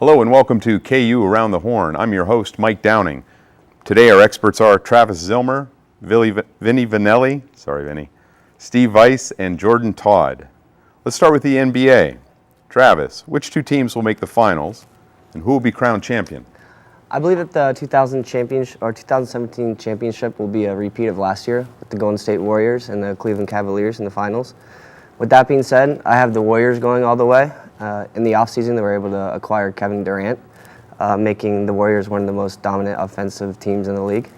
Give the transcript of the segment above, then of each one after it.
Hello and welcome to KU Around the Horn. I'm your host, Mike Downing. Today our experts are Travis Zilmer, Vinny Vanelli, Steve Weiss, and Jordan Todd. Let's start with the NBA. Travis, which two teams will make the finals, and who will be crowned champion? I believe that the 2017 championship will be a repeat of last year with the Golden State Warriors and the Cleveland Cavaliers in the finals. With that being said, I have the Warriors going all the way. In the offseason, they were able to acquire Kevin Durant, making the Warriors one of the most dominant offensive teams in the league.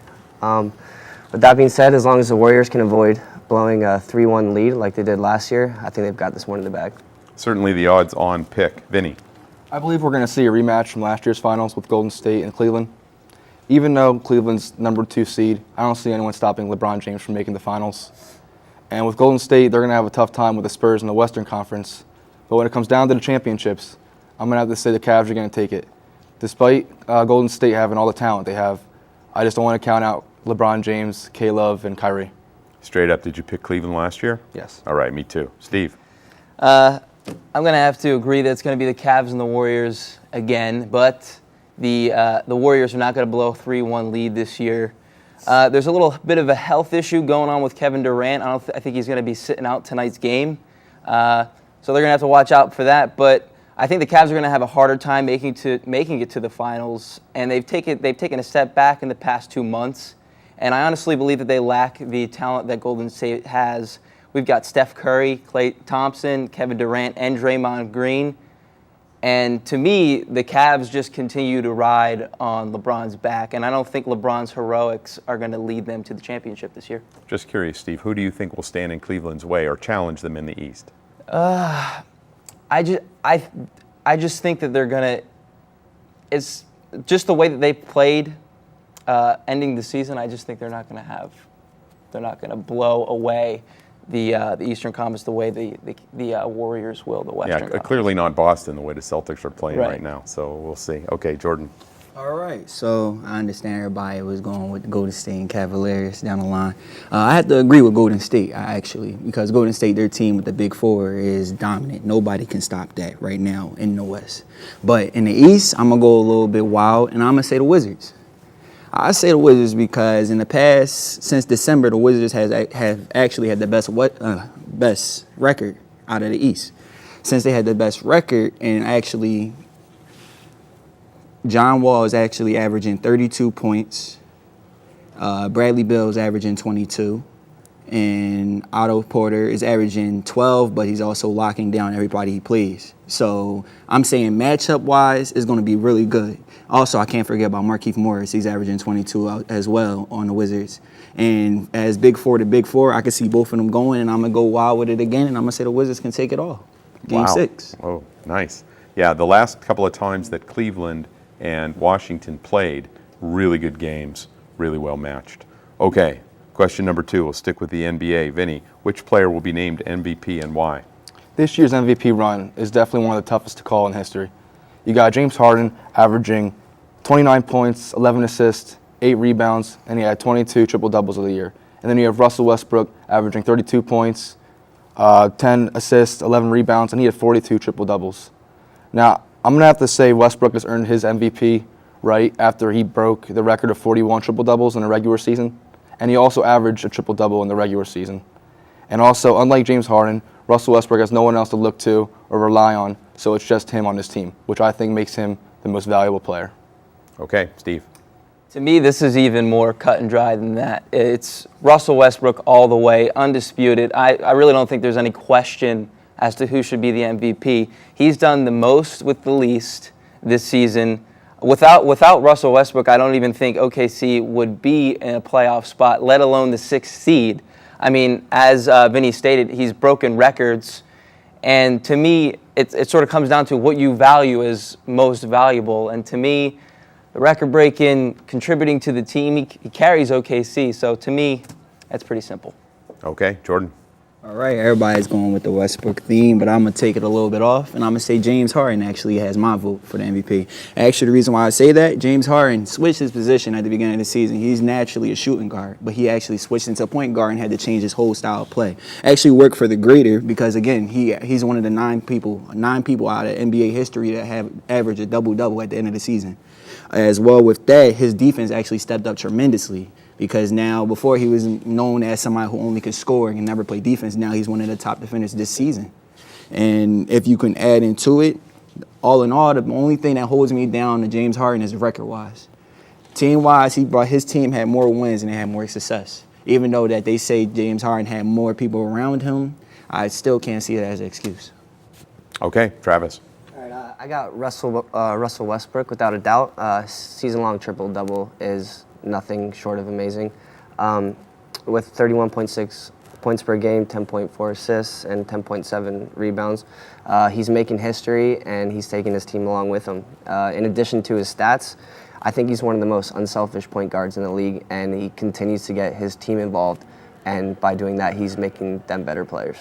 With that being said, as long as the Warriors can avoid blowing a 3-1 lead like they did last year, I think they've got this one in the bag. Certainly the odds-on pick. Vinny? I believe we're going to see a rematch from last year's finals with Golden State and Cleveland. Even though Cleveland's number 2 seed, I don't see anyone stopping LeBron James from making the finals. And with Golden State, they're going to have a tough time with the Spurs in the Western Conference. But when it comes down to the championships, I'm going to have to say the Cavs are going to take it. Despite Golden State having all the talent they have, I just don't want to count out LeBron James, K-Love, and Kyrie. Straight up, did you pick Cleveland last year? Yes. All right, me too. Steve? I'm going to have to agree that it's going to be the Cavs and the Warriors again, but the Warriors are not going to blow a 3-1 lead this year. There's a little bit of a health issue going on with Kevin Durant. I think he's going to be sitting out tonight's game. So they're going to have to watch out for that. But I think the Cavs are going to have a harder time making it to the finals. And they've taken a step back in the past 2 months. And I honestly believe that they lack the talent that Golden State has. We've got Steph Curry, Klay Thompson, Kevin Durant, and Draymond Green. And to me, the Cavs just continue to ride on LeBron's back. And I don't think LeBron's heroics are going to lead them to the championship this year. Just curious, Steve, who do you think will stand in Cleveland's way or challenge them in the East? I just think that they're going to – it's just the way that they played ending the season. I just think they're not going to blow away the Eastern Conference the way the Warriors will the Western Conference. Clearly not Boston the way the Celtics are playing right now. So we'll see. Okay, Jordan. All right, so I understand everybody was going with the Golden State and Cavaliers down the line. I have to agree with Golden State, actually, because Golden State, their team with the Big Four is dominant. Nobody can stop that right now in the West. But in the East, I'm going to go a little bit wild, and I'm going to say the Wizards. I say the Wizards because in the past, since December, the Wizards have actually had the best record out of the East. Since they had the best record, and actually John Wall is actually averaging 32 points. Bradley Beal is averaging 22. And Otto Porter is averaging 12, but he's also locking down everybody he plays. So I'm saying matchup-wise, it's going to be really good. Also, I can't forget about Markieff Morris. He's averaging 22 as well on the Wizards. And as Big Four to Big Four, I can see both of them going, and I'm going to go wild with it again, and I'm going to say the Wizards can take it all. Game 6. Oh, nice. Yeah, the last couple of times that Cleveland and Washington played, really good games, really well matched. Okay, question number 2. We'll stick with the NBA. Vinny, which player will be named MVP and why? This year's MVP run is definitely one of the toughest to call in history. You got James Harden averaging 29 points, 11 assists, 8 rebounds, and he had 22 triple-doubles of the year. And then you have Russell Westbrook averaging 32 points, 10 assists, 11 rebounds, and he had 42 triple-doubles. Now, I'm going to have to say Westbrook has earned his MVP right after he broke the record of 41 triple-doubles in the regular season, and he also averaged a triple-double in the regular season. And also, unlike James Harden, Russell Westbrook has no one else to look to or rely on, so it's just him on his team, which I think makes him the most valuable player. Okay, Steve. To me, this is even more cut and dry than that. It's Russell Westbrook all the way, undisputed. I really don't think there's any question as to who should be the MVP. He's done the most with the least this season. Without Russell Westbrook, I don't even think OKC would be in a playoff spot, let alone the 6th seed. I mean, as Vinny stated, he's broken records. And to me, it sort of comes down to what you value as most valuable. And to me, the record-breaking, contributing to the team, he carries OKC. So to me, that's pretty simple. Okay, Jordan. All right, everybody's going with the Westbrook theme, but I'm going to take it a little bit off, and I'm going to say James Harden actually has my vote for the MVP. Actually, the reason why I say that, James Harden switched his position at the beginning of the season. He's naturally a shooting guard, but he actually switched into a point guard and had to change his whole style of play. Actually worked for the greater because, again, he's one of the nine people out of NBA history that have averaged a double-double at the end of the season. As well with that, his defense actually stepped up tremendously. Because now, before he was known as somebody who only could score and never play defense, now he's one of the top defenders this season. And if you can add into it, all in all, the only thing that holds me down to James Harden is record-wise. Team-wise, his team had more wins and they had more success. Even though that they say James Harden had more people around him, I still can't see it as an excuse. Okay, Travis. All right, I got Russell Westbrook without a doubt. Season-long triple-double is nothing short of amazing. With 31.6 points per game, 10.4 assists, and 10.7 rebounds. He's making history, and he's taking his team along with him. In addition to his stats, I think he's one of the most unselfish point guards in the league, and he continues to get his team involved, and by doing that, he's making them better players.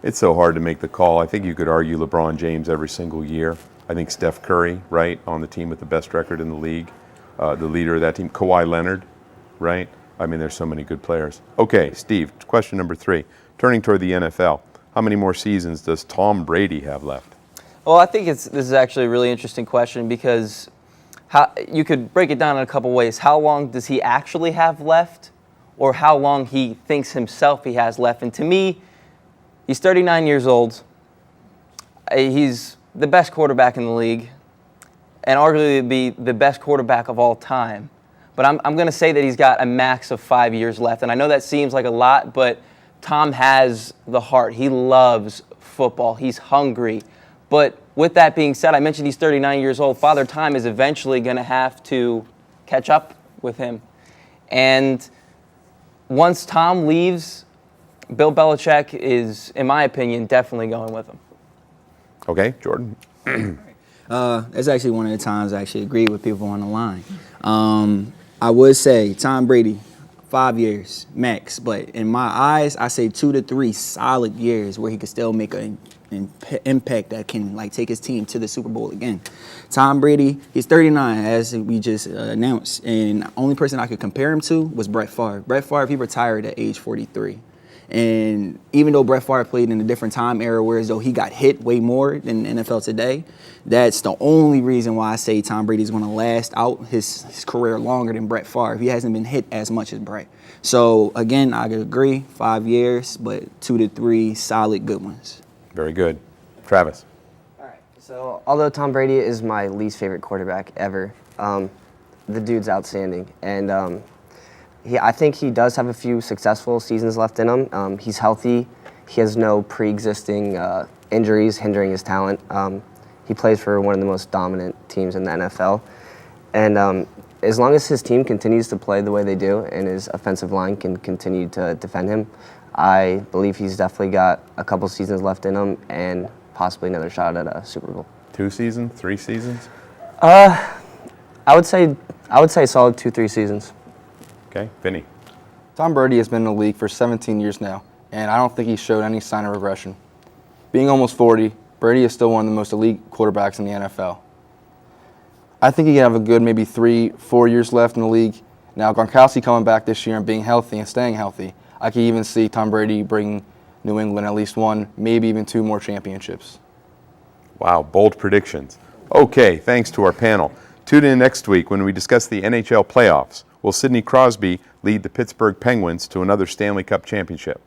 It's so hard to make the call. I think you could argue LeBron James every single year. I think Steph Curry, right, on the team with the best record in the league. The leader of that team, Kawhi Leonard, right? I mean, there's so many good players. Okay, Steve, question number 3. Turning toward the NFL, how many more seasons does Tom Brady have left? Well, I think this is actually a really interesting question because you could break it down in a couple ways. How long does he actually have left, or how long he thinks himself he has left? And to me, he's 39 years old. He's the best quarterback in the league, and arguably be the best quarterback of all time. But I'm going to say that he's got a max of 5 years left. And I know that seems like a lot, but Tom has the heart. He loves football. He's hungry. But with that being said, I mentioned he's 39 years old. Father Time is eventually going to have to catch up with him. And once Tom leaves, Bill Belichick is, in my opinion, definitely going with him. Okay, Jordan. That's actually one of the times I actually agree with people on the line. I would say Tom Brady, 5 years max, but in my eyes, I say 2 to 3 solid years where he could still make an impact that can like take his team to the Super Bowl again. Tom Brady, he's 39, as we just announced, and the only person I could compare him to was Brett Favre. Brett Favre, he retired at age 43. And even though Brett Favre played in a different time era, whereas though he got hit way more than the NFL today, that's the only reason why I say Tom Brady's going to last out his career longer than Brett Favre. He hasn't been hit as much as Brett. So, again, I agree, 5 years, but 2 to 3 solid good ones. Very good. Travis. All right. So, although Tom Brady is my least favorite quarterback ever, the dude's outstanding. And I think he does have a few successful seasons left in him. He's healthy. He has no pre-existing injuries hindering his talent. He plays for one of the most dominant teams in the NFL. And as long as his team continues to play the way they do and his offensive line can continue to defend him, I believe he's definitely got a couple seasons left in him and possibly another shot at a Super Bowl. 2 seasons? 3 seasons? I would say solid 2-3 seasons. Okay, Vinny. Tom Brady has been in the league for 17 years now, and I don't think he showed any sign of regression. Being almost 40, Brady is still one of the most elite quarterbacks in the NFL. I think he can have a good maybe 3-4 years left in the league. Now, Gronkowski coming back this year and being healthy and staying healthy, I can even see Tom Brady bringing New England at least 1, maybe even 2 more championships. Wow, bold predictions. Okay, thanks to our panel. Tune in next week when we discuss the NHL playoffs. Will Sidney Crosby lead the Pittsburgh Penguins to another Stanley Cup championship?